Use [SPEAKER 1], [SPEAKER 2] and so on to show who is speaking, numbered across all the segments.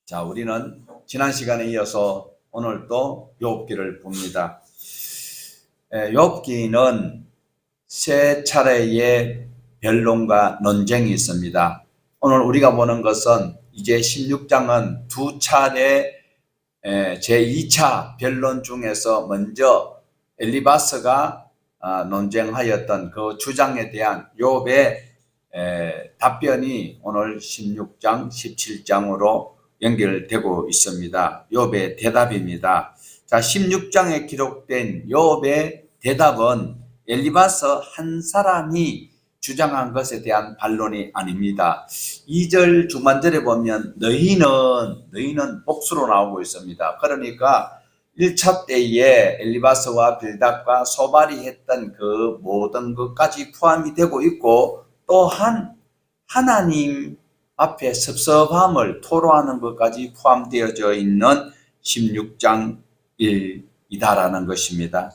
[SPEAKER 1] 자, 우리는 지난 시간에 이어서 오늘 또 욥기를 봅니다. 욥기는 세 차례의 변론과 논쟁이 있습니다. 오늘 우리가 보는 것은 이제 16장은 두 차례 제2차 변론 중에서 먼저 엘리바스가 논쟁하였던 그 주장에 대한 욥의 답변이 오늘 16장, 17장으로 연결되고 있습니다. 욥의 대답입니다. 자, 16장에 기록된 욥의 대답은 엘리바스 한 사람이 주장한 것에 대한 반론이 아닙니다. 2절 중반절에 보면 너희는 복수로 나오고 있습니다. 그러니까 1차 때에 엘리바스와 빌닷과 소발이 했던 그 모든 것까지 포함이 되고 있고, 또한 하나님 앞에 섭섭함을 토로하는 것까지 포함되어져 있는 16장이다라는 것입니다.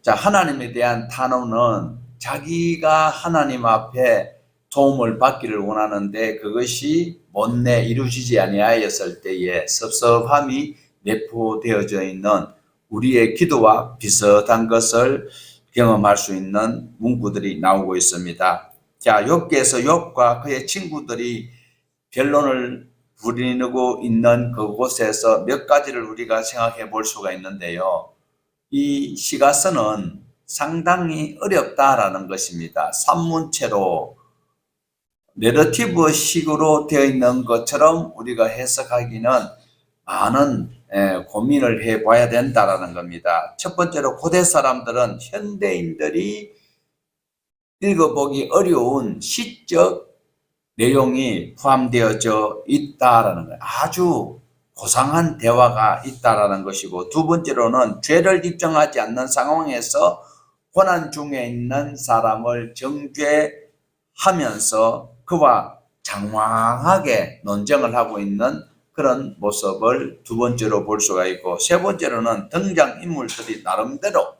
[SPEAKER 1] 자, 하나님에 대한 탄원은 자기가 하나님 앞에 도움을 받기를 원하는데 그것이 못내 이루어지지 아니하였을 때에 섭섭함이 내포되어져 있는 우리의 기도와 비슷한 것을 경험할 수 있는 문구들이 나오고 있습니다. 자, 욥기에서 욥과 그의 친구들이 변론을 부리고 있는 그곳에서 몇 가지를 우리가 생각해 볼 수가 있는데요. 이 시가서는 상당히 어렵다라는 것입니다. 산문체로 내러티브 식으로 되어 있는 것처럼 우리가 해석하기는 많은 고민을 해봐야 된다라는 겁니다. 첫 번째로 고대 사람들은 현대인들이 읽어보기 어려운 시적 내용이 포함되어져 있다라는 거예요. 아주 고상한 대화가 있다라는 것이고, 두 번째로는 죄를 입증하지 않는 상황에서 고난 중에 있는 사람을 정죄하면서 그와 장황하게 논쟁을 하고 있는 그런 모습을 두 번째로 볼 수가 있고, 세 번째로는 등장인물들이 나름대로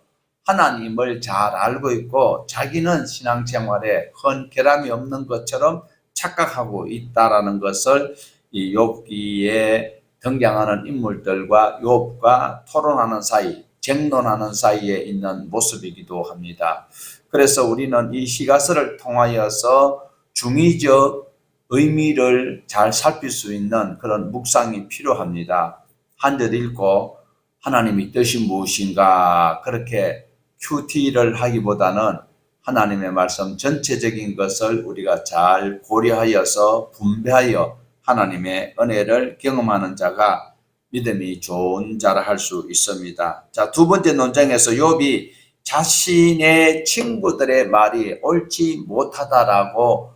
[SPEAKER 1] 하나님을 잘 알고 있고 자기는 신앙생활에 큰 결함이 없는 것처럼 착각하고 있다라는 것을 이 욥기에 등장하는 인물들과 욥과 토론하는 사이, 쟁론하는 사이에 있는 모습이기도 합니다. 그래서 우리는 이 시가서를 통하여서 중의적 의미를 잘 살필 수 있는 그런 묵상이 필요합니다. 한 절 읽고 하나님의 뜻이 무엇인가 그렇게 QT를 하기보다는 하나님의 말씀 전체적인 것을 우리가 잘 고려하여서 분배하여 하나님의 은혜를 경험하는 자가 믿음이 좋은 자라 할 수 있습니다. 자, 두 번째 논쟁에서 욥이 자신의 친구들의 말이 옳지 못하다라고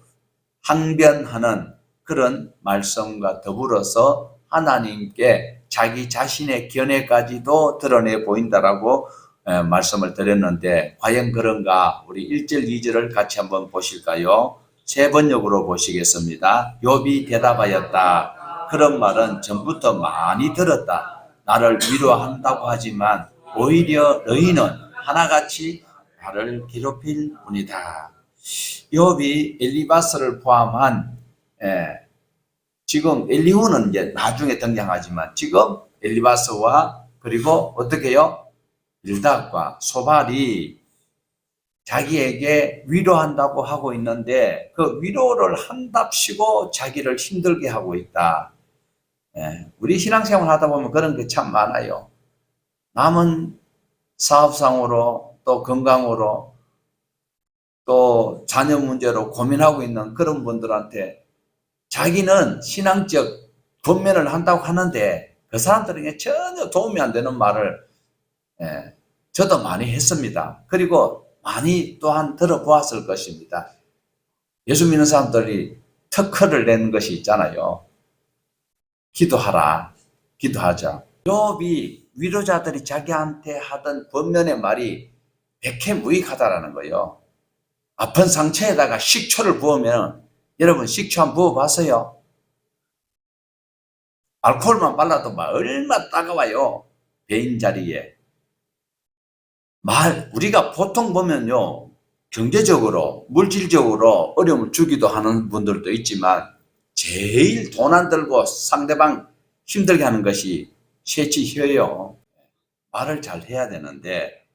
[SPEAKER 1] 항변하는 그런 말씀과 더불어서 하나님께 자기 자신의 견해까지도 드러내 보인다라고 말씀을 드렸는데 과연 그런가? 우리 1절 2절을 같이 한번 보실까요? 세 번역으로 보시겠습니다. 욥이 대답하였다. 그런 말은 전부터 많이 들었다. 나를 위로한다고 하지만 오히려 너희는 하나같이 나를 괴롭힐 뿐이다. 욥이 엘리바스를 포함한 지금 엘리후는 이제 나중에 등장하지만 지금 엘리바스와 그리고 어떻게 해요? 빌닷과 소발이 자기에게 위로한다고 하고 있는데 그 위로를 한답시고 자기를 힘들게 하고 있다. 우리 신앙생활 하다 보면 그런 게 참 많아요. 남은 사업상으로 또 건강으로 또 자녀 문제로 고민하고 있는 그런 분들한테 자기는 신앙적 권면을 한다고 하는데 그 사람들에게 전혀 도움이 안 되는 말을 저도 많이 했습니다. 그리고 많이 또한 들어보았을 것입니다. 예수 믿는 사람들이 특허를 낸 것이 있잖아요. 기도하라, 기도하자. 욥이 위로자들이 자기한테 하던 권면의 말이 백해무익하다라는 거예요. 아픈 상처에다가 식초를 부으면 여러분 식초 한번 부어봤어요? 알코올만 발라도 얼마나 따가워요. 배인 자리에. 우리가 보통 보면요, 경제적으로, 물질적으로 어려움을 주기도 하는 분들도 있지만 제일 돈 안 들고 상대방 힘들게 하는 것이 셋이혀요. 말을 잘 해야 되는데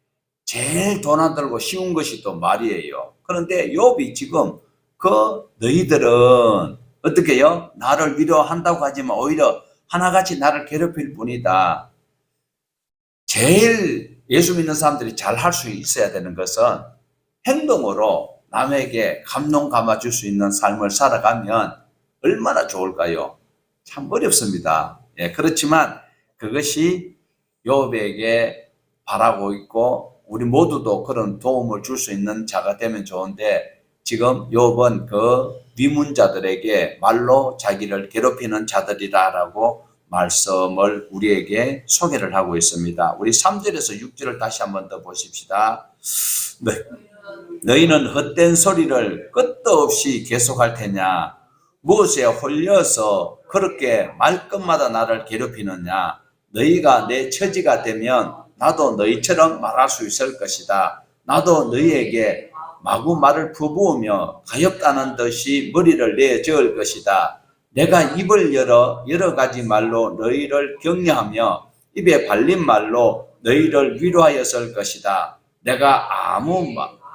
[SPEAKER 1] 제일 돈 안 들고 쉬운 것이 또 말이에요. 그런데 욥이 지금 너희들은 어떻게 해요? 나를 위로한다고 하지만 오히려 하나같이 나를 괴롭힐 뿐이다. 제일 예수 믿는 사람들이 잘 할 수 있어야 되는 것은 행동으로 남에게 감동 감아줄 수 있는 삶을 살아가면 얼마나 좋을까요? 참 어렵습니다. 예, 그렇지만 그것이 욥에게 바라고 있고 우리 모두도 그런 도움을 줄 수 있는 자가 되면 좋은데 지금 욥은 그 위문자들에게 말로 자기를 괴롭히는 자들이라고 말씀을 우리에게 소개를 하고 있습니다. 우리 3절에서 6절을 다시 한번 더 보십시다. 너희는 헛된 소리를 끝도 없이 계속할 테냐? 무엇에 홀려서 그렇게 말끝마다 나를 괴롭히느냐? 너희가 내 처지가 되면 나도 너희처럼 말할 수 있을 것이다. 나도 너희에게 마구 말을 퍼부으며 가엾다는 듯이 머리를 내저을 것이다. 내가 입을 열어 여러 가지 말로 너희를 격려하며 입에 발린 말로 너희를 위로하였을 것이다. 내가 아무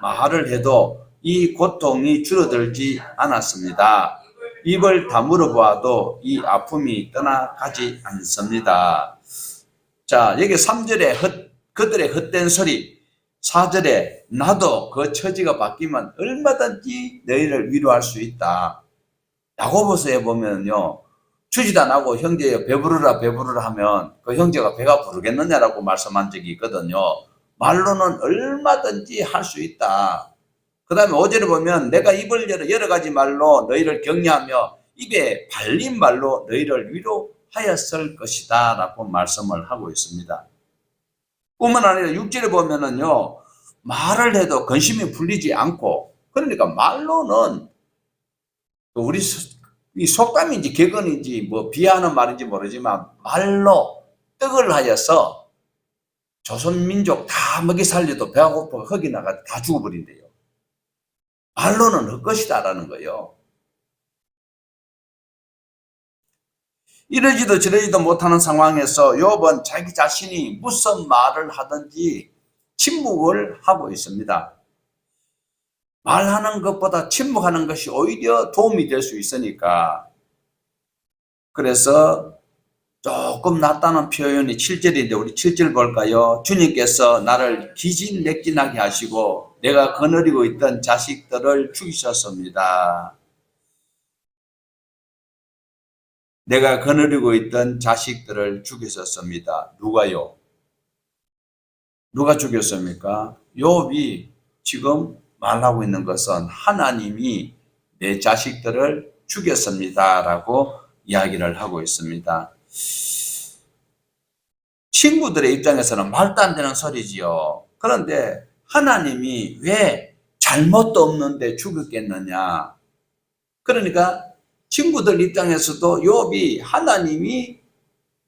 [SPEAKER 1] 말을 해도 이 고통이 줄어들지 않았습니다. 입을 다물어 보아도 이 아픔이 떠나가지 않습니다. 자, 여기 3절에 그들의 헛된 소리, 4절에 나도 그 처지가 바뀌면 얼마든지 너희를 위로할 수 있다. 야고보서에 보면요, 주지도 않고 형제 배부르라 배부르라 하면 그 형제가 배가 부르겠느냐라고 말씀한 적이 있거든요. 말로는 얼마든지 할 수 있다. 그 다음에 5절에 보면 내가 입을 열어 여러 가지 말로 너희를 격려하며 입에 발린 말로 너희를 위로하였을 것이다 라고 말씀을 하고 있습니다. 뿐만 아니라 6절에 보면은요, 말을 해도 근심이 풀리지 않고, 그러니까 말로는 우리 이 속담인지 격언인지 뭐 비하하는 말인지 모르지만 말로 떡을 하여서 조선민족 다 먹이 살려도 배가 고파 흙이 나가 다 죽어버린대요. 말로는 헛것이다라는 거예요. 이러지도 저러지도 못하는 상황에서 욥은 자기 자신이 무슨 말을 하든지 침묵을 하고 있습니다. 말하는 것보다 침묵하는 것이 오히려 도움이 될 수 있으니까. 그래서 조금 낫다는 표현이 7절인데 우리 7절 볼까요? 주님께서 나를 기진맥진하게 하시고 내가 거느리고 있던 자식들을 죽이셨습니다. 내가 거느리고 있던 자식들을 죽이셨습니다. 누가요? 누가 죽였습니까? 욥이 지금 말하고 있는 것은 하나님이 내 자식들을 죽였습니다 라고 이야기를 하고 있습니다. 친구들의 입장에서는 말도 안 되는 소리지요. 그런데 하나님이 왜 잘못도 없는데 죽였겠느냐? 그러니까 친구들 입장에서도 욥이 하나님이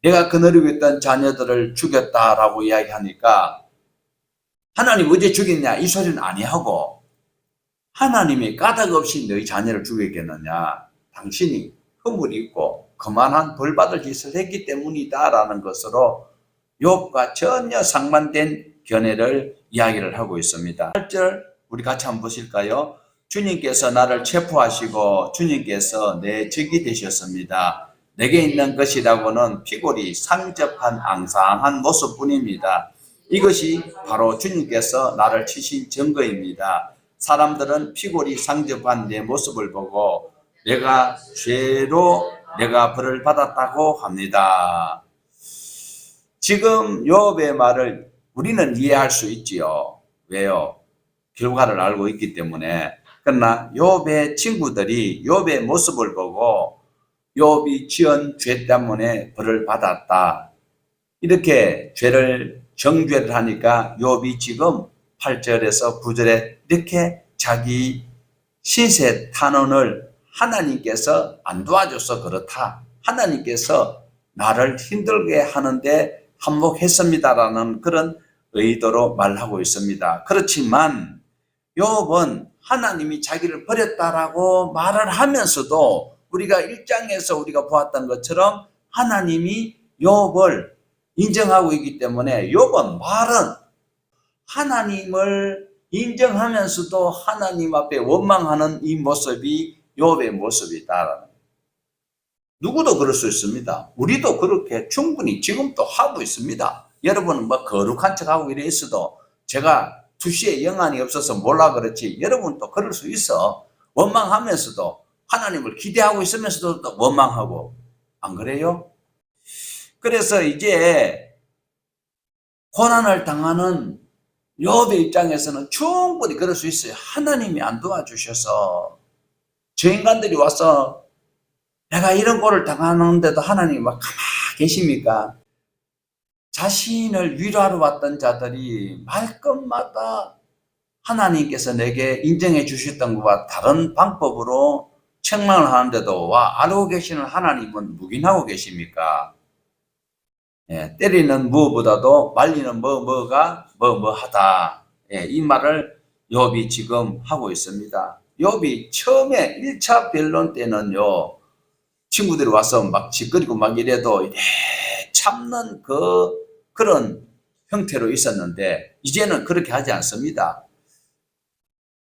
[SPEAKER 1] 내가 거느리고 있던 자녀들을 죽였다라고 이야기하니까 하나님 어제 죽였냐? 이 소리는 아니하고 하나님이 까닭 없이 너희 자녀를 죽였겠느냐? 당신이 허물이 있고 그만한 벌받을 짓을 했기 때문이다 라는 것으로 욥과 전혀 상반된 견해를 이야기를 하고 있습니다. 8절 우리 같이 한번 보실까요? 주님께서 나를 체포하시고 주님께서 내 적이 되셨습니다. 내게 있는 것이라고는 피골이 상접한 앙상한 모습뿐입니다. 이것이 바로 주님께서 나를 치신 증거입니다. 사람들은 피골이 상접한 내 모습을 보고 내가 죄로 내가 벌을 받았다고 합니다. 지금 욥의 말을 우리는 이해할 수 있지요. 왜요? 결과를 알고 있기 때문에. 그러나 욥의 친구들이 욥의 모습을 보고 욥이 지은 죄 때문에 벌을 받았다. 이렇게 죄를 정죄를 하니까 욥이 지금 8절에서 9절에 이렇게 자기 신세 탄원을 하나님께서 안 도와줘서 그렇다. 하나님께서 나를 힘들게 하는데 한몫했습니다라는 그런 의도로 말하고 있습니다. 그렇지만 욥은 하나님이 자기를 버렸다라고 말을 하면서도 우리가 1장에서 우리가 보았던 것처럼 하나님이 욥을 인정하고 있기 때문에 욥은 말은 하나님을 인정하면서도 하나님 앞에 원망하는 이 모습이 욥의 모습이다. 누구도 그럴 수 있습니다. 우리도 그렇게 충분히 지금도 하고 있습니다. 여러분은 뭐 거룩한 척하고 이래 있어도 제가 투시에 영안이 없어서 몰라 그렇지 여러분도 그럴 수 있어. 원망하면서도 하나님을 기대하고 있으면서도 또 원망하고 안 그래요? 그래서 이제 고난을 당하는 욥의 입장에서는 충분히 그럴 수 있어요. 하나님이 안 도와주셔서 저 인간들이 와서 내가 이런 꼴을 당하는데도 하나님이 막 가만히 계십니까? 자신을 위로하러 왔던 자들이 말끝마다 하나님께서 내게 인정해 주셨던 것과 다른 방법으로 책망을 하는데도 와 알고 계시는 하나님은 묵인하고 계십니까? 예, 때리는 무엇보다도 말리는 뭐가 뭐하다. 예, 이 말을 욥이 지금 하고 있습니다. 욥이 처음에 1차 변론 때는요. 친구들이 와서 막 짓거리고 막 이래도 이래 참는 그런 형태로 있었는데 이제는 그렇게 하지 않습니다.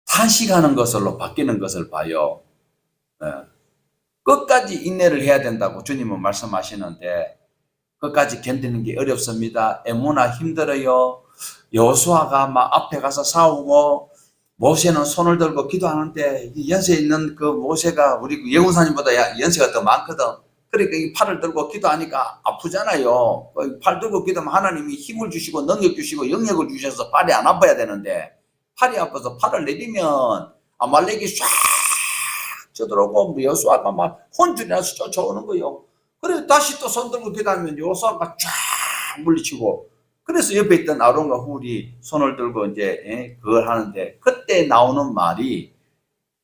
[SPEAKER 1] 탄식하는 것으로 바뀌는 것을 봐요. 예. 끝까지 인내를 해야 된다고 주님은 말씀하시는데 끝까지 견디는 게 어렵습니다. 에모나 힘들어요. 여호수아가 막 앞에 가서 싸우고 모세는 손을 들고 기도하는데 연세 있는 그 모세가 우리 예후사님보다 연세가 더 많거든. 그러니까 이 팔을 들고 기도하니까 아프잖아요. 팔 들고 기도하면 하나님이 힘을 주시고 능력 주시고 영역을 주셔서 팔이 안 아파야 되는데 팔이 아파서 팔을 내리면 아말렉이 쫙 쳐들어오고 여호수아가 막 혼쭐이 나서 쫓아오는 거예요. 그래 다시 또 손 들고 기도하면 여호수아가 쫙 물리치고 그래서 옆에 있던 아론과 훌이 손을 들고 이제 그걸 하는데 그때 나오는 말이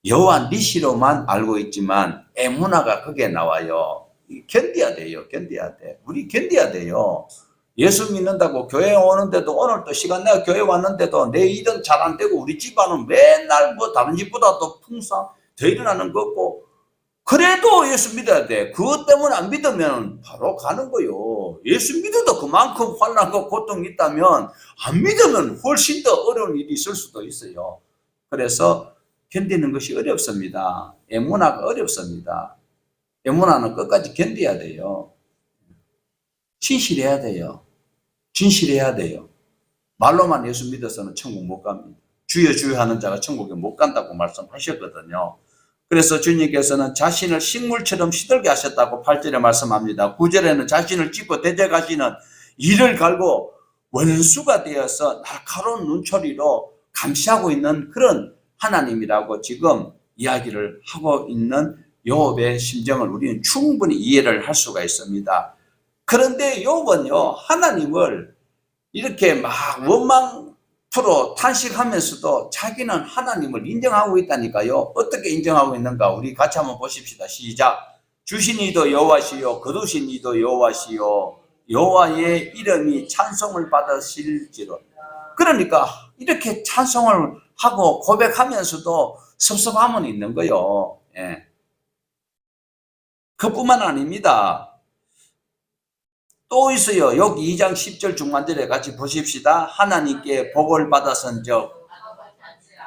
[SPEAKER 1] 여호와 니시로만 알고 있지만 에무나가 그게 나와요. 견뎌야 돼요. 견뎌야 돼. 우리 견뎌야 돼요. 예수 믿는다고 교회 오는데도 오늘 또 시간 내가 교회 왔는데도 내 일은 잘 안 되고 우리 집안은 맨날 뭐 다른 집보다 더 풍성 더 일어나는 거 없고 그래도 예수 믿어야 돼. 그것 때문에 안 믿으면 바로 가는 거요. 예수 믿어도 그만큼 환난과 고통이 있다면 안 믿으면 훨씬 더 어려운 일이 있을 수도 있어요. 그래서 견디는 것이 어렵습니다. 에무나가 어렵습니다. 에무나는 끝까지 견뎌야 돼요. 진실해야 돼요. 진실해야 돼요. 말로만 예수 믿어서는 천국 못 갑니다. 주여 주여 하는 자가 천국에 못 간다고 말씀하셨거든요. 그래서 주님께서는 자신을 식물처럼 시들게 하셨다고 8절에 말씀합니다. 9절에는 자신을 찢고 대적하시는 이를 갈고 원수가 되어서 날카로운 눈초리로 감시하고 있는 그런 하나님이라고 지금 이야기를 하고 있는 욥의 심정을 우리는 충분히 이해를 할 수가 있습니다. 그런데 욥은요 하나님을 이렇게 막 원망투로 탄식하면서도 자기는 하나님을 인정하고 있다니까요. 어떻게 인정하고 있는가 우리 같이 한번 보십시다. 시작. 주신 이도 여호와시요 거두신 이도 여호와시요 여호와의 이름이 찬송을 받으실지로. 그러니까 이렇게 찬송을 하고 고백하면서도 섭섭함은 있는 거요. 예. 그뿐만 아닙니다. 또 있어요. 여기 2장 10절 중반절에 같이 보십시다. 하나님께 복을 받아선적.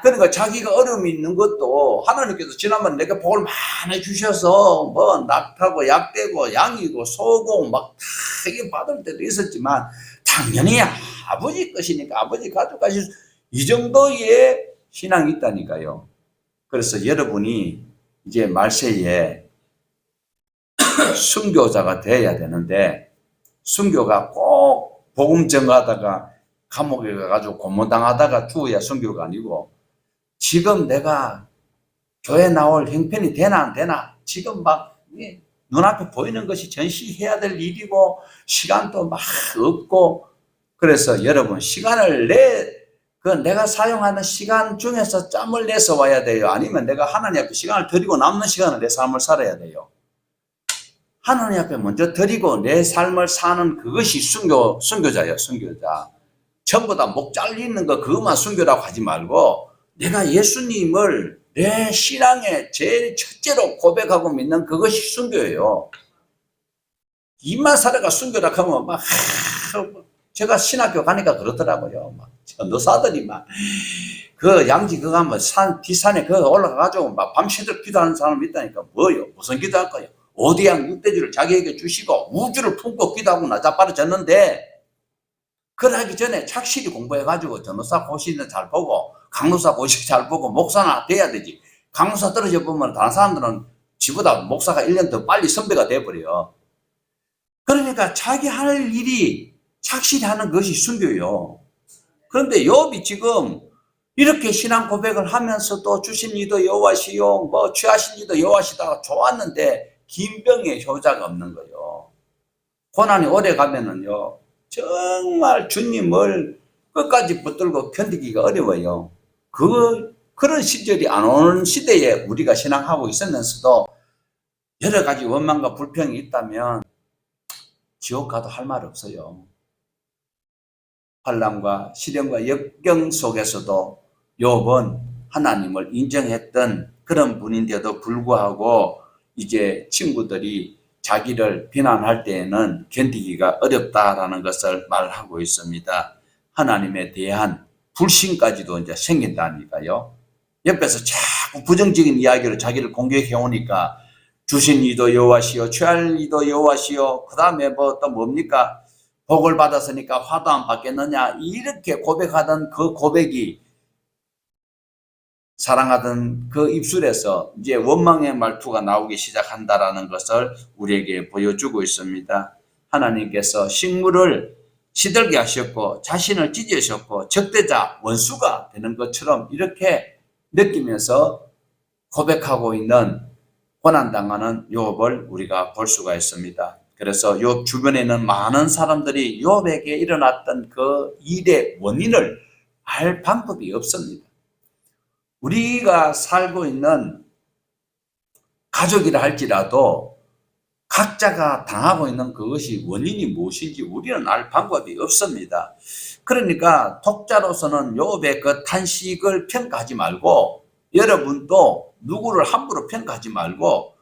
[SPEAKER 1] 그러니까 자기가 어려움이 있는 것도 하나님께서 지난번에 내가 복을 많이 주셔서 뭐 낙타고 약대고 양이고 소고 막 다 이게 받을 때도 있었지만 당연히 아버지 것이니까 아버지 가져가실 이 정도의 신앙이 있다니까요. 그래서 여러분이 이제 말세에 순교자가 되어야 되는데 순교가 꼭 복음 전가하다가 감옥에 가가지고 고문당하다가 죽어야 순교가 아니고 지금 내가 교회 나올 형편이 되나 안 되나 지금 막 눈앞에 보이는 것이 전시해야 될 일이고 시간도 막 없고 그래서 여러분 시간을 내가 사용하는 시간 중에서 짬을 내서 와야 돼요. 아니면 내가 하나님 앞에 시간을 드리고 남는 시간을 내 삶을 살아야 돼요. 하나님 앞에 먼저 드리고 내 삶을 사는 그것이 순교자예요. 순교자. 전부 다 목 잘리는 거 그것만 순교라고 하지 말고 내가 예수님을 내 신앙의 제일 첫째로 고백하고 믿는 그것이 순교예요. 이만 사례가 순교라 하면 막 제가 신학교 가니까 그러더라고요. 막 전도사들이 막 그 양지 그거 하면 산 뒷산에 그 올라가가지고 막 밤새도록 기도하는 사람이 있다니까. 뭐요? 무슨 기도할 거예요? 오대양 육대주를 자기에게 주시고 우주를 품고 기도하고 나자빠르졌는데, 그걸 하기 전에 착실히 공부해가지고 전도사 고시는 잘 보고 강도사 고시 잘 보고 목사나 돼야 되지. 강도사 떨어져 보면 다른 사람들은 지보다 목사가 1년 더 빨리 선배가 돼버려. 그러니까 자기 할 일이 착실히 하는 것이 순교예요. 그런데 욥이 지금 이렇게 신앙 고백을 하면서도 주신 이도 여호와시요 뭐 취하신 이도 여호와시다가 좋았는데 김병의 효자가 없는 거예요. 고난이 오래 가면은요 정말 주님을 끝까지 붙들고 견디기가 어려워요. 그런 시절이 안 오는 시대에 우리가 신앙하고 있으면서도 여러 가지 원망과 불평이 있다면 지옥 가도 할 말 없어요. 환난과 시련과 역경 속에서도 욥은 하나님을 인정했던 그런 분인데도 불구하고 이제 친구들이 자기를 비난할 때에는 견디기가 어렵다라는 것을 말하고 있습니다. 하나님에 대한 불신까지도 이제 생긴다니까요. 옆에서 자꾸 부정적인 이야기로 자기를 공격해 오니까 주신 이도 여호와시요 취할 이도 여호와시요 그 다음에 뭐 또 뭡니까 복을 받았으니까 화도 안 받겠느냐 이렇게 고백하던 그 고백이 사랑하던 그 입술에서 이제 원망의 말투가 나오기 시작한다라는 것을 우리에게 보여주고 있습니다. 하나님께서 식물을 시들게 하셨고 자신을 찢으셨고 적대자 원수가 되는 것처럼 이렇게 느끼면서 고백하고 있는 고난당하는 욥을 우리가 볼 수가 있습니다. 그래서 욥 주변에는 많은 사람들이 욥에게 일어났던 그 일의 원인을 알 방법이 없습니다. 우리가 살고 있는 가족이라 할지라도 각자가 당하고 있는 그것이 원인이 무엇인지 우리는 알 방법이 없습니다. 그러니까 독자로서는 욥의 그 탄식을 평가하지 말고 여러분도 누구를 함부로 평가하지 말고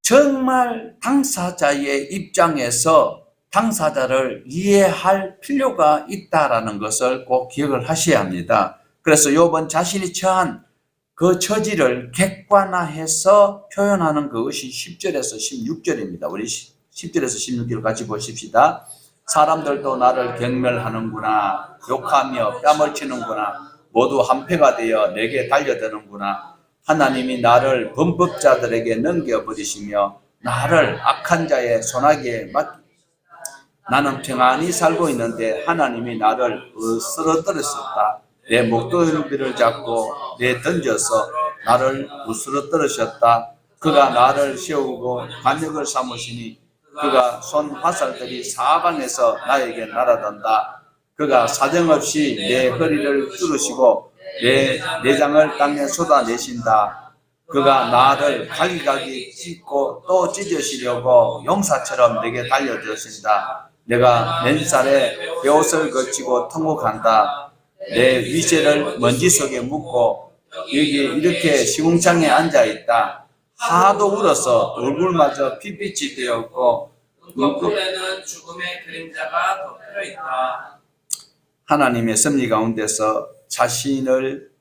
[SPEAKER 1] 정말 당사자의 입장에서 당사자를 이해할 필요가 있다는 것을 꼭 기억을 하셔야 합니다. 그래서 욥은 자신이 처한 그 처지를 객관화해서 표현하는 그것이 10절에서 16절입니다. 우리 10절에서 16절 같이 보십시다. 사람들도 나를 경멸하는구나. 욕하며 뺨을 치는구나. 모두 한패가 되어 내게 달려드는구나. 하나님이 나를 범법자들에게 넘겨버리시며 나를 악한 자의 손아귀에 맡기. 나는 평안히 살고 있는데 하나님이 나를 쓰러뜨렸었다. 내 목도리를 잡고 내 던져서 나를 쓰러뜨리셨다. 그가 나를 세우고 관역을 삼으시니 그가 손 화살들이 사방에서 나에게 날아든다. 그가 사정없이 내 허리를 뚫으시고 내 내장을 땅에 쏟아내신다. 그가 나를 가기가기 찢고 또 찢으시려고 용사처럼 내게 달려드신다. 내가 맨살에 베옷을 거치고 통곡한다. 내 위세를 먼지 속에 묻고 여기 이렇게 시궁창에 앉아있다. 하도 울어서 얼굴마저 핏빛이 되었고 눈곱에는 죽음의 그림자가 덮여있다. 하나님의 섭리 가운데서 자신을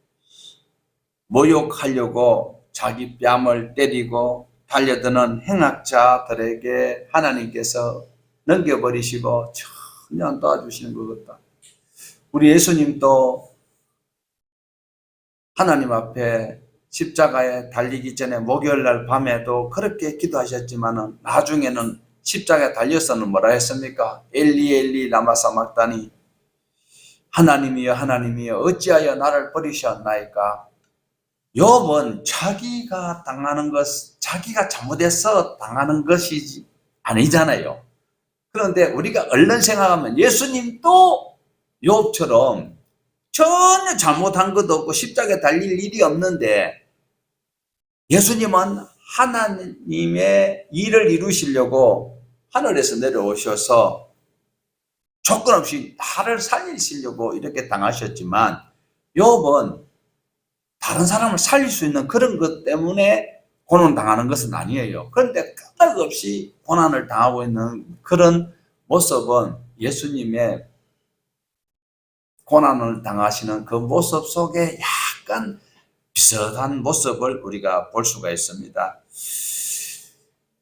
[SPEAKER 1] 모욕하려고 자기 뺨을 때리고 달려드는 행악자들에게 하나님께서 넘겨버리시고 전혀 안 도와주시는 것 같다. 우리 예수님도 하나님 앞에 십자가에 달리기 전에 목요일날 밤에도 그렇게 기도하셨지만 나중에는 십자가에 달려서는 뭐라 했습니까? 엘리 엘리 라마 사막다니 하나님이여 하나님이여 어찌하여 나를 버리셨나이까. 욥은 자기가 당하는 것, 자기가 잘못해서 당하는 것이 아니잖아요. 그런데 우리가 얼른 생각하면 예수님도 욥처럼 전혀 잘못한 것도 없고 십자가에 달릴 일이 없는데 예수님은 하나님의 일을 이루시려고 하늘에서 내려오셔서 조건 없이 나를 살리시려고 이렇게 당하셨지만 욥은 다른 사람을 살릴 수 있는 그런 것 때문에 고난 당하는 것은 아니에요. 그런데 까닭없이 고난을 당하고 있는 그런 모습은 예수님의 고난을 당하시는 그 모습 속에 약간 비슷한 모습을 우리가 볼 수가 있습니다.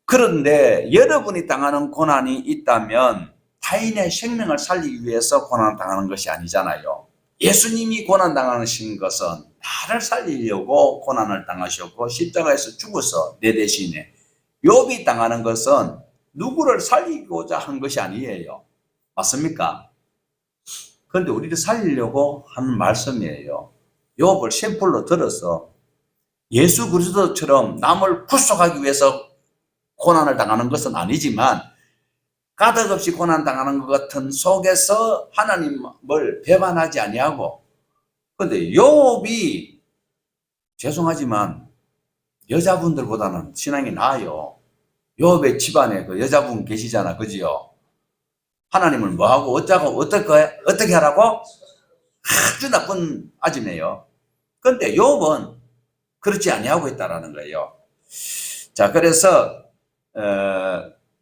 [SPEAKER 1] 그런데 여러분이 당하는 고난이 있다면 타인의 생명을 살리기 위해서 고난을 당하는 것이 아니잖아요. 예수님이 고난 당하신 것은 나를 살리려고 고난을 당하셨고 십자가에서 죽어서 내 대신에, 욥이 당하는 것은 누구를 살리고자 한 것이 아니에요. 맞습니까? 그런데 우리를 살리려고 하는 말씀이에요. 욥을 샘플로 들어서 예수 그리스도처럼 남을 구속하기 위해서 고난을 당하는 것은 아니지만 까닭없이 고난 당하는 것 같은 속에서 하나님을 배반하지 아니하고, 그런데 욥이 죄송하지만 여자분들보다는 신앙이 나아요. 욥의 집안에 그 여자분 계시잖아, 그지요? 하나님을 뭐하고 어쩌고 어떻게 하라고? 아주 나쁜 아줌이에요. 그런데 욥은 그렇지 아니하고 있다라는 거예요. 자, 그래서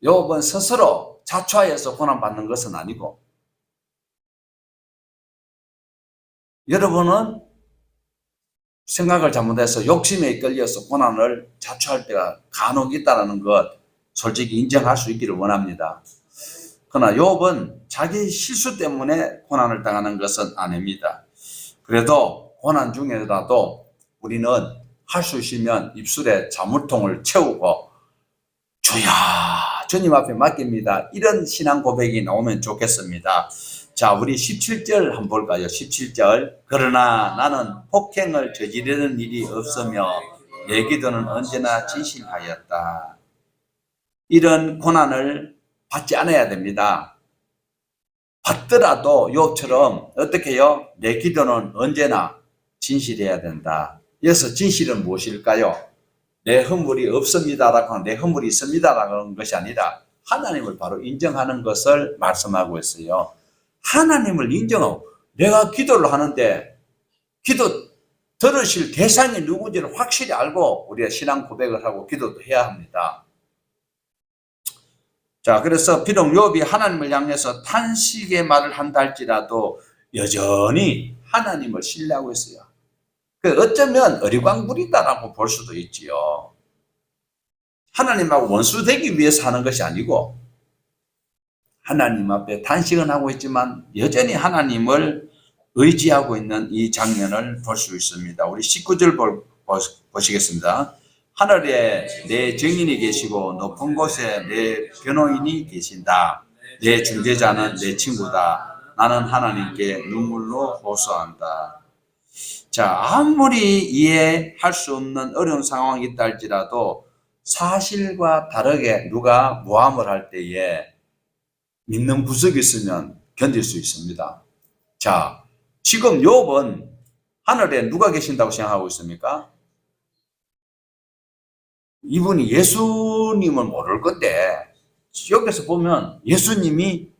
[SPEAKER 1] 욥은 스스로 자초하여서 고난받는 것은 아니고, 여러분은 생각을 잘못해서 욕심에 이끌려서 고난을 자초할 때가 간혹 있다는 것 솔직히 인정할 수 있기를 원합니다. 그러나 욥은 자기 실수 때문에 고난을 당하는 것은 아닙니다. 그래도 고난 중에라도 우리는 할 수 있으면 입술에 자물통을 채우고 주야 주님 앞에 맡깁니다, 이런 신앙 고백이 나오면 좋겠습니다. 자, 우리 17절 한번 볼까요? 17절. 그러나 나는 폭행을 저지르는 일이 없으며 내 기도는 언제나 진실하였다. 이런 고난을 받지 않아야 됩니다. 받더라도 욥처럼 어떻게 해요? 내 기도는 언제나 진실해야 된다. 여기서 진실은 무엇일까요? 내 허물이 없습니다라고 하는, 내 허물이 있습니다라고 하는 것이 아니라 하나님을 바로 인정하는 것을 말씀하고 있어요. 하나님을 인정하고, 내가 기도를 하는데 기도 들으실 대상이 누군지를 확실히 알고 우리가 신앙 고백을 하고 기도도 해야 합니다. 자, 그래서 비록 욥이 하나님을 향해서 탄식의 말을 한다 할지라도 여전히 하나님을 신뢰하고 있어요. 어쩌면 어리광부리다라고 볼 수도 있지요. 하나님하고 원수 되기 위해서 하는 것이 아니고 하나님 앞에 탄식은 하고 있지만 여전히 하나님을 의지하고 있는 이 장면을 볼 수 있습니다. 우리 19절 보시겠습니다. 하늘에 내 증인이 계시고 높은 곳에 내 변호인이 계신다. 내 중재자는 내 친구다. 나는 하나님께 눈물로 호소한다. 자, 아무리 이해할 수 없는 어려운 상황이 있다 할지라도 사실과 다르게 누가 모함을 할 때에 믿는 구석이 있으면 견딜 수 있습니다. 자, 지금 욥은 하늘에 누가 계신다고 생각하고 있습니까? 이분이 예수님을 모를 건데, 여기서 보면 예수님이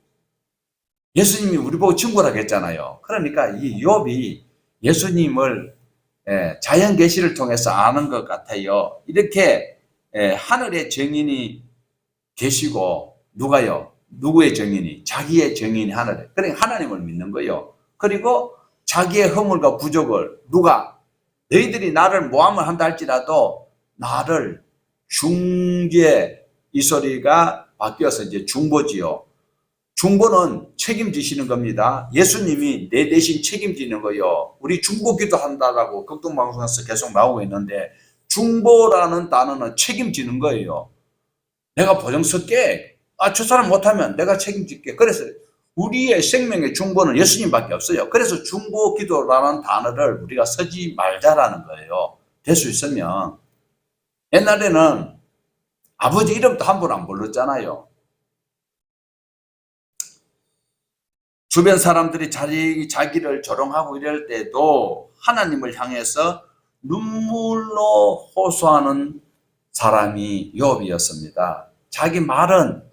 [SPEAKER 1] 우리 보고 친구라고 했잖아요. 그러니까 이 욥이 예수님을 자연 계시를 통해서 아는 것 같아요. 이렇게 하늘의 증인이 계시고, 누가요? 누구의 증인이? 자기의 증인이 하늘에. 그러니까 하나님을 믿는 거예요. 그리고 자기의 허물과 부족을 누가, 너희들이 나를 모함을 한다 할지라도 나를 중재, 이 소리가 바뀌어서 이제 중보지요. 중보는 책임지시는 겁니다. 예수님이 내 대신 책임지는 거예요. 우리 중보기도 한다라고 극동방송에서 계속 나오고 있는데, 중보라는 단어는 책임지는 거예요. 내가 보증 설게. 저 사람 못하면 내가 책임질게. 그래서 우리의 생명의 중보는 예수님밖에 없어요. 그래서 중보기도라는 단어를 우리가 쓰지 말자라는 거예요. 될 수 있으면. 옛날에는 아버지 이름도 함부로 안 불렀잖아요. 주변 사람들이 자기를 조롱하고 이럴 때도 하나님을 향해서 눈물로 호소하는 사람이 욥이었습니다. 자기 말은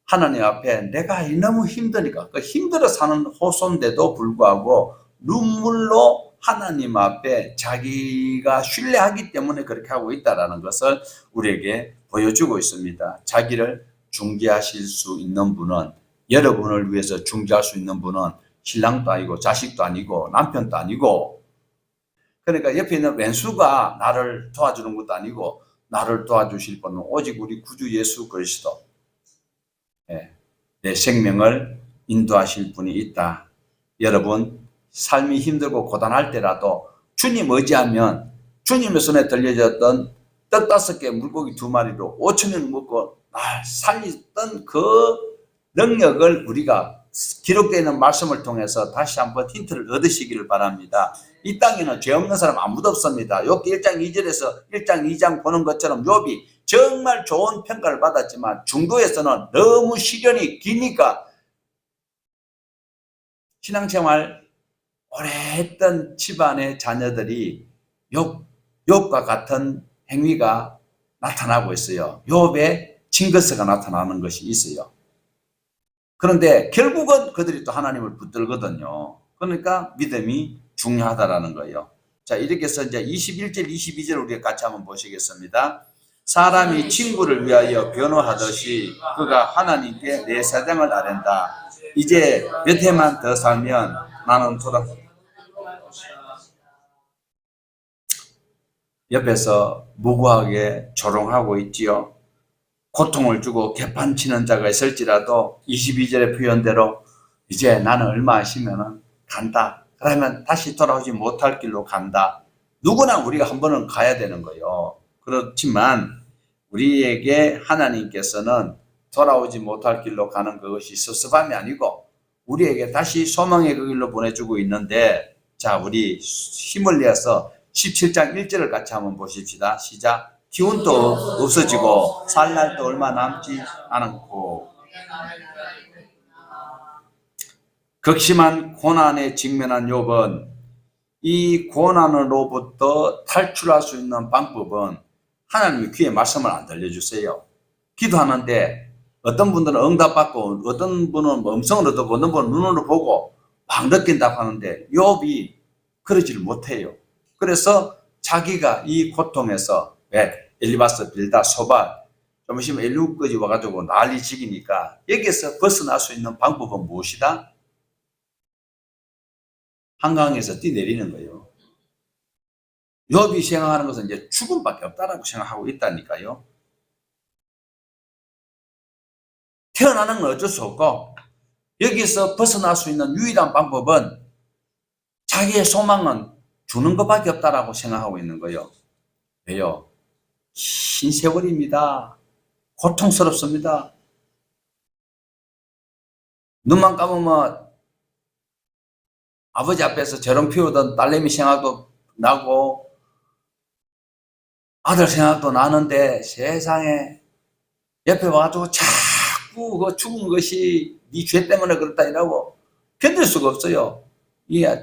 [SPEAKER 1] 하나님 앞에 내가 너무 힘드니까, 그 힘들어 사는 호소인데도 불구하고 눈물로 하나님 앞에 자기가 신뢰하기 때문에 그렇게 하고 있다는 것을 우리에게 보여주고 있습니다. 자기를 중재하실 수 있는 분은, 여러분을 위해서 중재할 수 있는 분은 신랑도 아니고 자식도 아니고 남편도 아니고, 그러니까 옆에 있는 왼수가 나를 도와주는 것도 아니고 나를 도와주실 분은 오직 우리 구주 예수 그리스도, 내 생명을 인도하실 분이 있다. 여러분, 삶이 힘들고 고단할 때라도 주님 의지하면 주님의 손에 들려졌던 떡 5개 물고기 2마리로 5,000명 먹고 날 살렸던 그 능력을 우리가 기록되어 있는 말씀을 통해서 다시 한번 힌트를 얻으시기를 바랍니다. 이 땅에는 죄 없는 사람 아무도 없습니다. 욥기 1장 2절에서 1장 2장 보는 것처럼 욥이 정말 좋은 평가를 받았지만 중도에서는 너무 시련이 기니까 신앙생활 오래 했던 집안의 자녀들이 욥과 같은 행위가 나타나고 있어요. 욥의 징거스가 나타나는 것이 있어요. 그런데 결국은 그들이 또 하나님을 붙들거든요. 그러니까 믿음이 중요하다라는 거예요. 자, 이렇게 해서 이제 21절, 22절 우리가 같이 한번 보시겠습니다. 사람이 친구를 위하여 변호하듯이 그가 하나님께 내 사정을 아랜다. 이제 몇 해만 더 살면 나는 옆에서 무고하게 조롱하고 있지요. 고통을 주고 개판치는 자가 있을지라도 22절의 표현대로 이제 나는 얼마 하시면은 간다. 그러면 다시 돌아오지 못할 길로 간다. 누구나 우리가 한 번은 가야 되는 거예요. 그렇지만 우리에게 하나님께서는 돌아오지 못할 길로 가는 그것이 섭섭함이 아니고 우리에게 다시 소망의 그 길로 보내주고 있는데, 자, 우리 힘을 내서 17장 1절을 같이 한번 보십시다. 시작. 기운도 없어지고 살 날도 얼마 남지 않고 극심한 고난에 직면한 욥은 이 고난으로부터 탈출할 수 있는 방법은 하나님의 귀에 말씀을 안 들려주세요. 기도하는데 어떤 분들은 응답받고 어떤 분은 음성으로 듣고 어떤 분은 눈으로 보고 막 느낀다고 하는데 욥이 그러지를 못해요. 그래서 자기가 이 고통에서 엘리바스, 빌다, 소발 좀 있으면 엘리후까지 와가지고 난리 지기니까 여기에서 벗어날 수 있는 방법은 무엇이다? 한강에서 뛰내리는 거예요. 욥이 생각하는 것은 이제 죽음밖에 없다라고 생각하고 있다니까요. 태어나는 건 어쩔 수 없고 여기서 벗어날 수 있는 유일한 방법은 자기의 소망은 주는 것밖에 없다라고 생각하고 있는 거예요. 왜요? 긴 세월입니다. 고통스럽습니다. 눈만 감으면 아버지 앞에서 재롱 피우던 딸내미 생각도 나고 아들 생각도 나는데 세상에 옆에 와가지고 자꾸 그 죽은 것이 네 죄 때문에 그렇다 이라고 견딜 수가 없어요.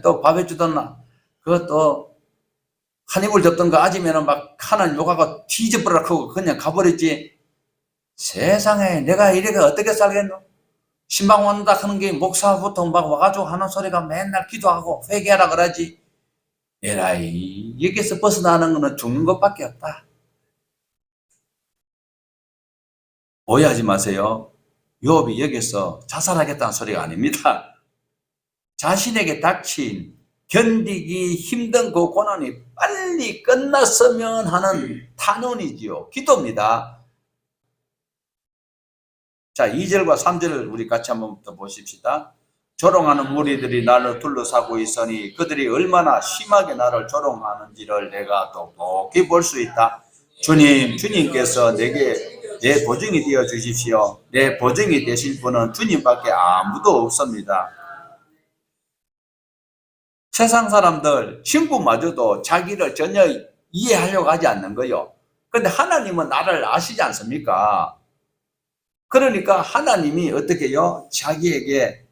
[SPEAKER 1] 또 밥 해주던 그것도 한 입을 덮던 거 아지면은 막 하나님 욕하고 뒤집어라 하고 그냥 가버렸지. 세상에 내가 이래가 어떻게 살겠노? 신방 왔다 하는 게 목사부터 막 와가지고 하는 소리가 맨날 기도하고 회개하라 그러지. 에라이, 여기서 벗어나는 거는 죽는 것밖에 없다. 오해하지 마세요. 욥이 여기서 자살하겠다는 소리가 아닙니다. 자신에게 닥친 견디기 힘든 그 고난이 빨리 끝났으면 하는 탄원이지요. 기도입니다. 자, 2절과 3절을 우리 같이 한번 더 보십시다. 조롱하는 무리들이 나를 둘러싸고 있으니 그들이 얼마나 심하게 나를 조롱하는지를 내가 똑똑히 볼 수 있다. 주님께서 내게 내 보증이 되어 주십시오. 내 보증이 되실 분은 주님밖에 아무도 없습니다. 세상 사람들, 친구마저도 자기를 전혀 이해하려고 하지 않는 거예요. 그런데 하나님은 나를 아시지 않습니까? 그러니까 하나님이 어떻게 해요? 자기에게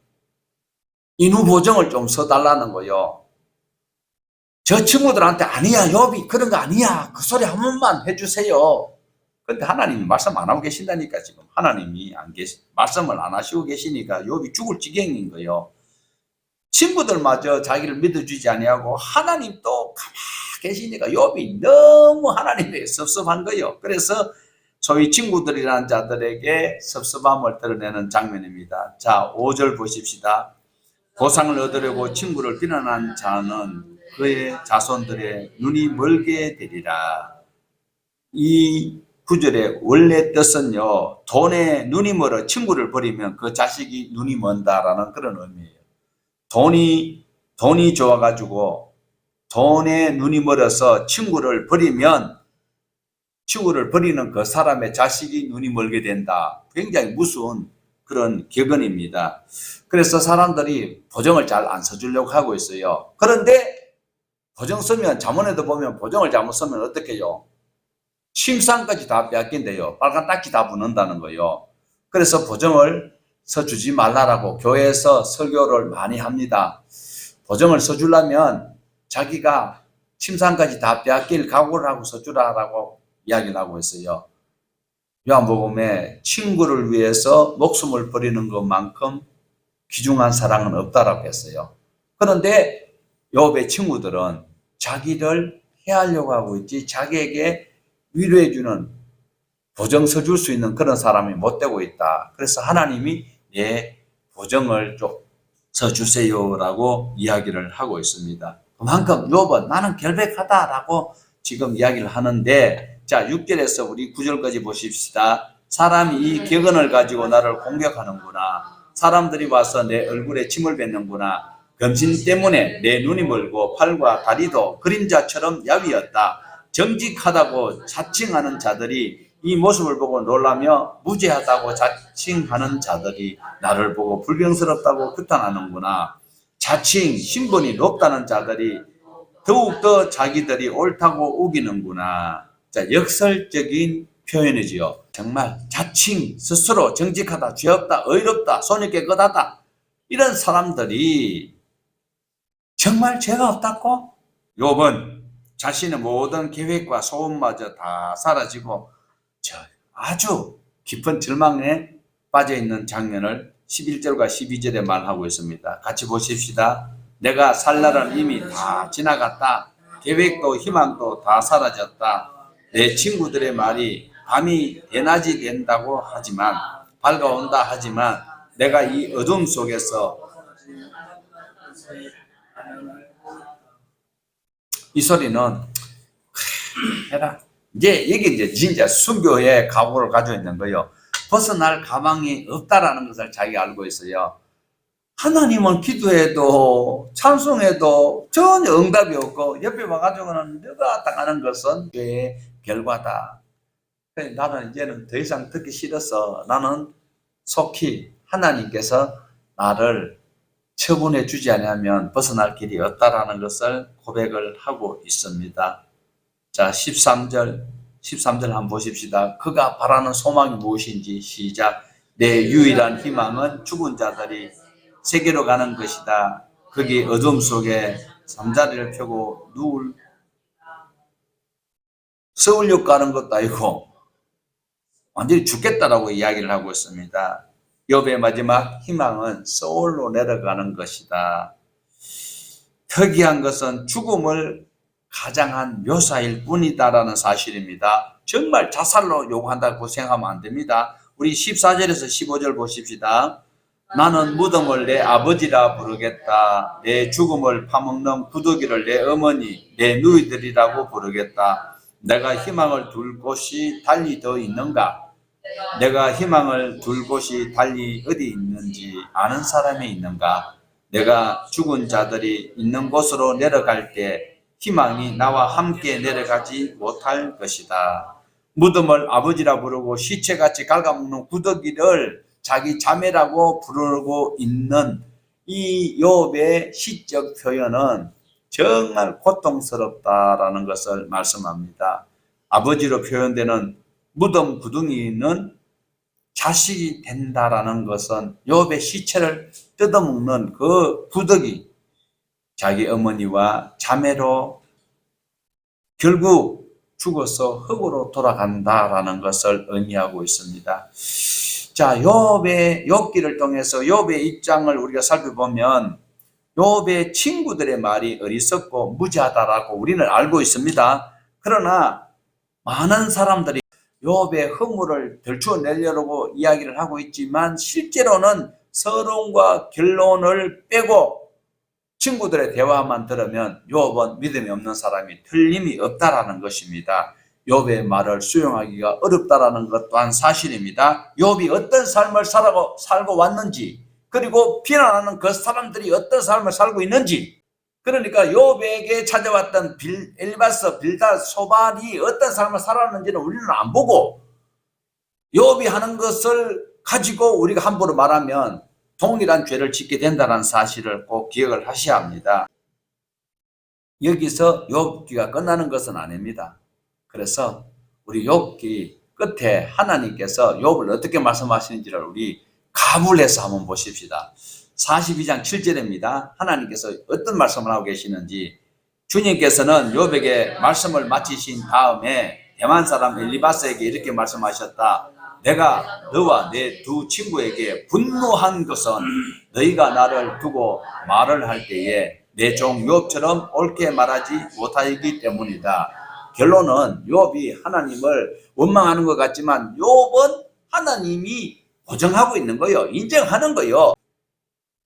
[SPEAKER 1] 인후 보증을 좀 써달라는 거예요. 저 친구들한테 아니야, 욥이 그런 거 아니야. 그 소리 한 번만 해주세요. 근데 하나님이 말씀 안 하고 계신다니까. 지금 하나님이 말씀을 안 하시고 계시니까 욥이 죽을 지경인 거예요. 친구들마저 자기를 믿어주지 아니하고 하나님 또 가만히 계시니까 욥이 너무 하나님에게 섭섭한 거예요. 그래서 소위 친구들이라는 자들에게 섭섭함을 드러내는 장면입니다. 자, 5절 보십시다. 보상을 얻으려고 친구를 비난한 자는 그의 자손들의 눈이 멀게 되리라. 이 구절의 원래 뜻은요, 돈에 눈이 멀어 친구를 버리면 그 자식이 눈이 먼다라는 그런 의미예요. 돈이 좋아가지고 돈에 눈이 멀어서 친구를 버리면 친구를 버리는 그 사람의 자식이 눈이 멀게 된다. 굉장히 무서운 그런 격언입니다. 그래서 사람들이 보정을 잘 안 써주려고 하고 있어요. 그런데 보정 쓰면 자문에도 보면 보정을 잘못 쓰면 어떻게 해요? 침상까지 다 빼앗긴대요. 빨간 딱지 다 붙는다는 거예요. 그래서 보정을 써주지 말라라고 교회에서 설교를 많이 합니다. 보정을 써주려면 자기가 침상까지 다 빼앗길 각오를 하고 써주라라고 이야기를 하고 있어요. 요한복음에 친구를 위해서 목숨을 버리는 것만큼 귀중한 사랑은 없다라고 했어요. 그런데 욥의 친구들은 자기를 해하려고 하고 있지 자기에게 위로해주는 보정 서줄 수 있는 그런 사람이 못 되고 있다. 그래서 하나님이 내 보정을 좀 서주세요라고 이야기를 하고 있습니다. 그만큼 욥은 나는 결백하다라고 지금 이야기를 하는데, 자 6절에서 우리 9절까지 보십시다. 사람이 이 격언을 가지고 나를 공격하는구나. 사람들이 와서 내 얼굴에 침을 뱉는구나. 검신 때문에 내 눈이 멀고 팔과 다리도 그림자처럼 야위었다. 정직하다고 자칭하는 자들이 이 모습을 보고 놀라며 무죄하다고 자칭하는 자들이 나를 보고 불경스럽다고 규탄하는구나. 자칭 신분이 높다는 자들이 더욱더 자기들이 옳다고 우기는구나. 자, 역설적인 표현이지요. 정말 자칭 스스로 정직하다, 죄 없다, 의롭다, 손이 깨끗하다 이런 사람들이 정말 죄가 없다고? 욥은 자신의 모든 계획과 소원마저 다 사라지고 아주 깊은 절망에 빠져있는 장면을 11절과 12절에 말하고 있습니다. 같이 보십시다. 내가 살 날은 이미 다 지나갔다. 계획도 희망도 다 사라졌다. 내 친구들의 말이 밤이 대낮이 된다고 하지만 밝아온다 하지만 내가 이 어둠 속에서 이 소리는 해라. 이게 진짜 순교의 각오를 가지고 있는 거예요. 벗어날 가망이 없다라는 것을 자기가 알고 있어요. 하나님은 기도해도 찬송해도 전혀 응답이 없고 옆에 와가지고는 너가 딱 하는 것은 죄의 결과다. 나는 이제는 더 이상 듣기 싫어서 나는 속히 하나님께서 나를 처분해 주지 않으면 벗어날 길이 없다라는 것을 고백을 하고 있습니다. 자, 13절 한번 보십시다. 그가 바라는 소망이 무엇인지 시작. 내 유일한 희망은 죽은 자들이 세계로 가는 것이다. 거기 어둠 속에 잠자리를 펴고 누울 서울역 가는 것도 아니고 완전히 죽겠다라고 이야기를 하고 있습니다. 욥의 마지막 희망은 서울로 내려가는 것이다. 특이한 것은 죽음을 가장한 묘사일 뿐이다라는 사실입니다. 정말 자살로 요구한다고 생각하면 안 됩니다. 우리 14절에서 15절 보십시다. 나는 무덤을 내 아버지라 부르겠다. 내 죽음을 파먹는 구더기를 내 어머니, 내 누이들이라고 부르겠다. 내가 희망을 둘 곳이 달리 더 있는가? 내가 희망을 둘 곳이 달리 어디 있는지 아는 사람이 있는가? 내가 죽은 자들이 있는 곳으로 내려갈 때 희망이 나와 함께 내려가지 못할 것이다. 무덤을 아버지라 부르고 시체같이 갉아먹는 구더기를 자기 자매라고 부르고 있는 이 욥의 시적 표현은 정말 고통스럽다라는 것을 말씀합니다. 아버지로 표현되는 무덤 구덩이는 자식이 된다라는 것은 욥의 시체를 뜯어먹는 그 구더기, 자기 어머니와 자매로 결국 죽어서 흙으로 돌아간다라는 것을 의미하고 있습니다. 자, 욥의 욥기를 통해서 욥의 입장을 우리가 살펴보면 욥의 친구들의 말이 어리석고 무지하다라고 우리는 알고 있습니다. 그러나 많은 사람들이 욥의 허물을 들추어내려고 이야기를 하고 있지만 실제로는 서론과 결론을 빼고 친구들의 대화만 들으면 욥은 믿음이 없는 사람이 틀림이 없다라는 것입니다. 욥의 말을 수용하기가 어렵다라는 것 또한 사실입니다. 욥이 어떤 삶을 살고 왔는지, 그리고 비난하는 그 사람들이 어떤 삶을 살고 있는지, 그러니까 욥에게 찾아왔던 엘리바스, 빌닷, 소발이 어떤 삶을 살았는지는 우리는 안 보고 욥이 하는 것을 가지고 우리가 함부로 말하면 동일한 죄를 짓게 된다는 사실을 꼭 기억을 하셔야 합니다. 여기서 욥기가 끝나는 것은 아닙니다. 그래서 우리 욥기 끝에 하나님께서 욥을 어떻게 말씀하시는지를 우리 가물해서 한번 보십시다. 42장 7절입니다. 하나님께서 어떤 말씀을 하고 계시는지, 주님께서는 욥에게 말씀을 마치신 다음에 대만 사람 엘리바스에게 이렇게 말씀하셨다. 내가 너와 내 두 친구에게 분노한 것은 너희가 나를 두고 말을 할 때에 내 종 욥처럼 옳게 말하지 못하기 때문이다. 결론은 욥이 하나님을 원망하는 것 같지만 욥은 하나님이 보정하고 있는 거예요. 인정하는 거예요.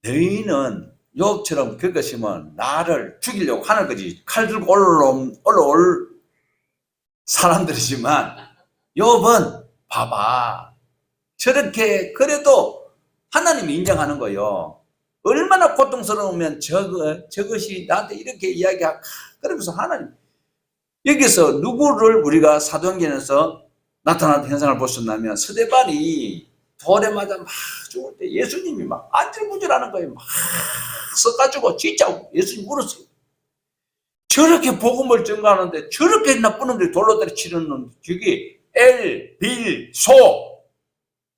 [SPEAKER 1] 너희는 욥처럼 그것이면 나를 죽이려고 하는 거지. 칼 들고 올라올 사람들이지만 욥은 봐봐. 저렇게 그래도 하나님이 인정하는 거예요. 얼마나 고통스러우면 저것이 나한테 이렇게 이야기하고, 그러면서 하나님, 여기서 누구를 우리가 사도행전에서 나타나는 현상을 보셨냐면 스데반이 돌에 맞아 막 죽을 때 예수님이 막 안절부절하는 거예요. 막 써가지고 진짜 예수님 울었어요. 저렇게 복음을 전가하는데 저렇게 나쁜 놈들이 돌로 때려치는 놈, 저기 빌소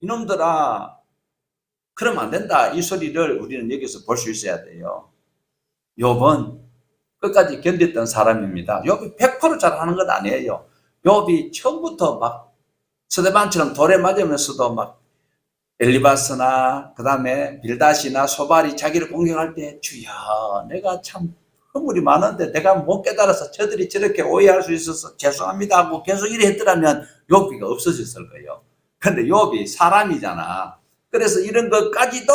[SPEAKER 1] 이놈들아, 그러면 안 된다. 이 소리를 우리는 여기서 볼 수 있어야 돼요. 욥은 끝까지 견뎠던 사람입니다. 욥이 100% 잘하는 건 아니에요. 욥이 처음부터 막 스데반처럼 돌에 맞으면서도 막 엘리바스나 그 다음에 빌닷이나 소발이 자기를 공격할 때 주여 내가 참 허물이 많은데 내가 못 깨달아서 저들이 저렇게 오해할 수 있어서 죄송합니다 하고 계속 이래 했더라면 욥기가 없어졌을 거예요. 근데 욥이 사람이잖아. 그래서 이런 것까지도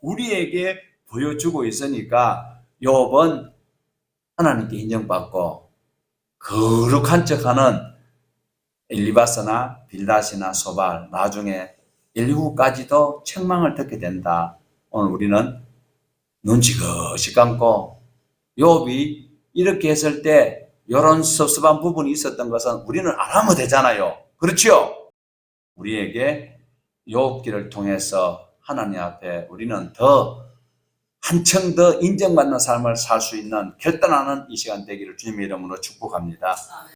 [SPEAKER 1] 우리에게 보여주고 있으니까 욥은 하나님께 인정받고 거룩한 척하는 엘리바스나 빌닷이나 소발, 나중에 엘리후까지도 책망을 듣게 된다. 오늘 우리는 눈 지그시 감고 욥이 이렇게 했을 때 이런 섭섭한 부분이 있었던 것은 우리는 안 하면 되잖아요. 그렇죠? 우리에게 욥기를 통해서 하나님 앞에 우리는 더 한층 더 인정받는 삶을 살 수 있는 결단하는 이 시간 되기를 주님의 이름으로 축복합니다.